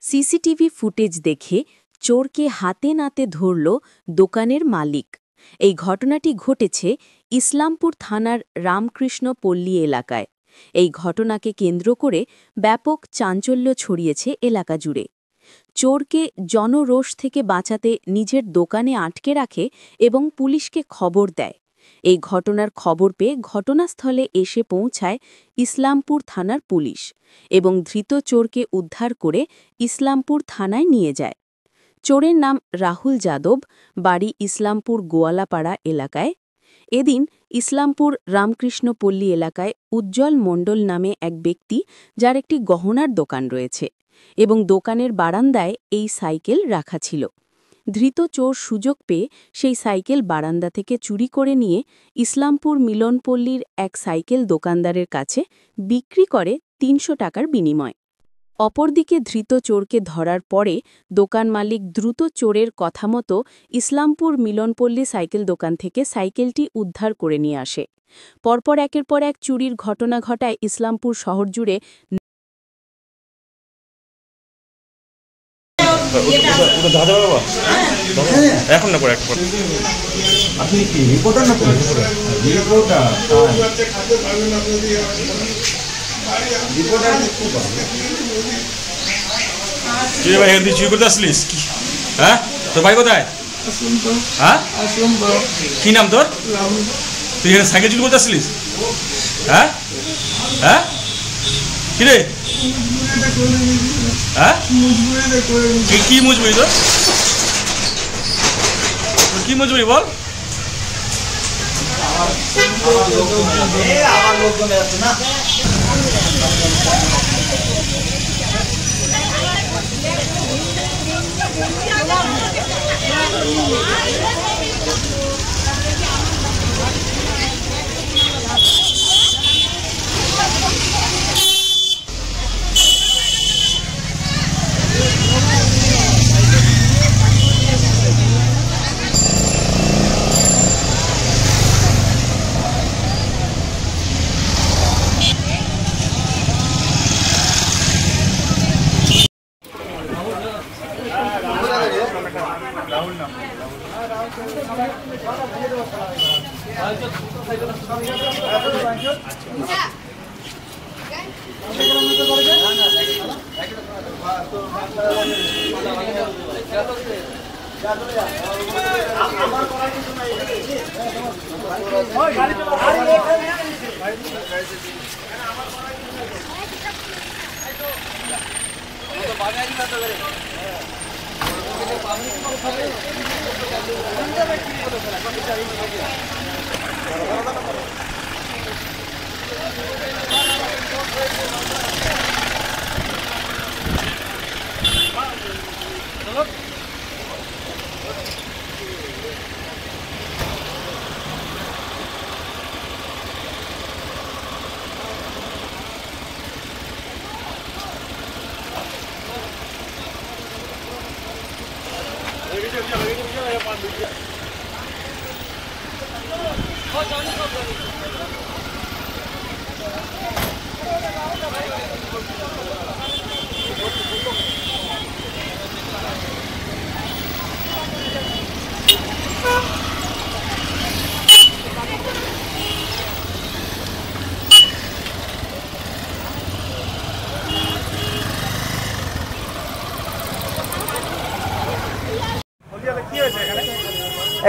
CCTV footage দেখে চোরকে হাতে নাতে ধরল দোকানের মালিক। এই ঘটনাটি ঘটেছে ইসলামপুর থানার রামকৃষ্ণ পল্লী এলাকায়। এই ঘটনাকে কেন্দ্র করে ব্যাপক চাঞ্চল্য ছড়িয়েছে এলাকা জুড়ে। চোরকে জনরোষ থেকে বাঁচাতে নিজের দোকানে আটকে রাখে এবং পুলিশকে খবর দেয়। এই ঘটনার খবর পেয়ে ঘটনাস্থলে এসে পৌঁছায় ইসলামপুর থানার পুলিশ এবং ধৃত চোরকে উদ্ধার করে ইসলামপুর থানায় নিয়ে যায়। চোরের নাম রাহুল যাদব, বাড়ি ইসলামপুর গোয়ালাপাড়া এলাকায়। এদিন ইসলামপুর রামকৃষ্ণ পল্লী এলাকায় উজ্জ্বল মণ্ডল নামে এক ব্যক্তি, যার একটি গহনার দোকান রয়েছে এবং দোকানের বারান্দায় এই সাইকেল রাখা ছিল। ধৃত চোর সুযোগ পেয়ে সেই সাইকেল বারান্দা থেকে চুরি করে নিয়ে ইসলামপুর মিলনপল্লীর এক সাইকেল দোকানদারের কাছে বিক্রি করে ৩০০ টাকার বিনিময়। অপরদিকে ধৃত চোরকে ধরার পরে দোকান মালিক দ্রুত চোরের কথামতো ইসলামপুর মিলনপল্লী সাইকেল দোকান থেকে সাইকেলটি উদ্ধার করে নিয়ে আসে। পরপর একের পর এক চুরির ঘটনা ঘটায় ইসলামপুর শহর জুড়ে। এখন না পরে আপনি কি রিপোর্টার না রিপোর্টার তুই ভাই এখান থেকে চুরি করতে আসলিস? হ্যাঁ, তোর ভাই কোথায়? হ্যাঁ, কি নাম তোর? তুই এখানে সাইকেল চুরি করতে আসলিস? হ্যাঁ হ্যাঁ, কি রে? হ্যাঁ, কি মজবুরি তোর? কি মজবুরি বল?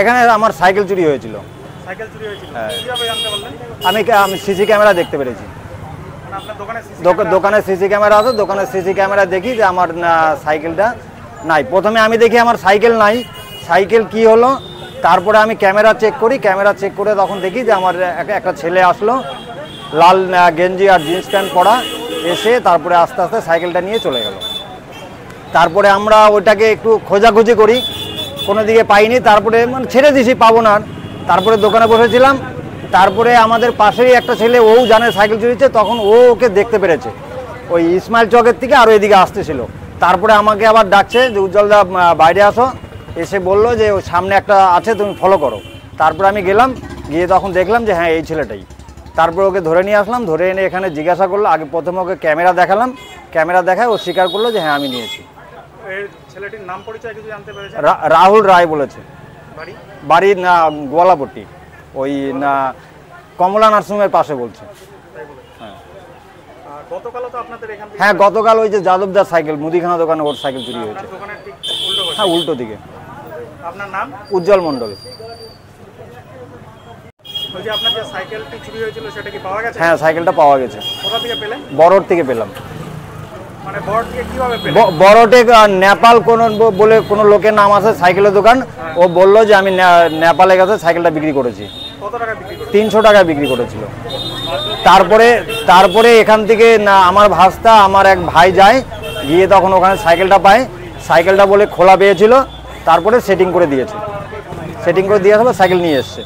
এখানে আমার সাইকেল চুরি হয়েছিল। সাইকেল চুরি হয়েছিল, কিভাবে জানতে পারলেন? আমি সিসি ক্যামেরা দেখতে পেরেছি। মানে আপনার দোকানে সিসি ক্যামেরা আছে, দোকানের সিসি ক্যামেরা দেখি যে আমার সাইকেলটা নাই। প্রথমে আমি দেখি আমার সাইকেল নাই, সাইকেল কি হলো, তারপরে আমি ক্যামেরা চেক করি। ক্যামেরা চেক করে তখন দেখি যে আমার একটা ছেলে আসলো, লাল গেঞ্জি আর জিন্স প্যান্ট পরা, এসে তারপরে আস্তে আস্তে সাইকেলটা নিয়ে চলে গেল। তারপরে আমরা ওইটাকে একটু খোঁজাখুঁজি করি, কোনো দিকে পাইনি। তারপরে মানে ছেড়ে দিছি, পাবো না। তারপরে দোকানে বসেছিলাম। তারপরে আমাদের পাশেই একটা ছেলে, ও জানে সাইকেল চুরিছে, তখন ও ওকে দেখতে পেরেছে ওই ইসমাইল চকের থেকে, আরও এদিকে আসতেছিল। তারপরে আমাকে আবার ডাকছে যে উজ্জ্বলদা বাইরে আসো, এসে বলল যে ওই সামনে একটা আছে, তুমি ফলো করো। তারপরে আমি গেলাম, গিয়ে তখন দেখলাম যে হ্যাঁ এই ছেলেটাই। তারপরে ওকে ধরে নিয়ে আসলাম, ধরে এনে এখানে জিজ্ঞাসা করলো। আগে প্রথমে ওকে ক্যামেরা দেখালাম, ক্যামেরা দেখায় ও স্বীকার করলো যে হ্যাঁ আমি নিয়েছি। এর ছেলেটির নাম পরিচয় কিছু জানতে পেরেছেন? রাহুল রায় বলেছে। বাড়ি? বাড়ি না গোয়ালাপট্টি, ওই না কমলা নার্সিংহোমের পাশে বলছে। হ্যাঁ আর গতকালও তো আপনাদের এখান থেকে হ্যাঁ, গতকাল ওই যে যাদবদার সাইকেল মুদিখানা দোকানে ওর সাইকেল চুরি হয়েছে। আপনার দোকানের ঠিক উল্টো পাশে। হ্যাঁ, উল্টো দিকে। আপনার নাম? উজ্জ্বল মণ্ডল। ওই যে আপনার যে সাইকেলটি চুরি হয়েছিল সেটা কি পাওয়া গেছে? হ্যাঁ, সাইকেলটা পাওয়া গেছে। কোথা থেকে পেলেন? বড়োর থেকে পেলাম। মানে বড় থেকে কিভাবে পেলেন? বড়োটে নেপাল কোন বলে কোনো লোকের নাম আছে সাইকেলের দোকান, ও বললো যে আমি নেপালে গেছে সাইকেলটা বিক্রি করেছি। কত টাকা বিক্রি করেন? 300 টাকা বিক্রি করেছিল। তারপরে এখান থেকে না আমার ভাস্তা আমার এক ভাই যায়, গিয়ে তখন ওখানে সাইকেলটা পায়। সাইকেলটা বলে খোলা পেয়েছিল, তারপরে সেটিং করে দিয়েছে। সেটিং করে দিয়ে আসলে সাইকেল নিয়ে এসছে।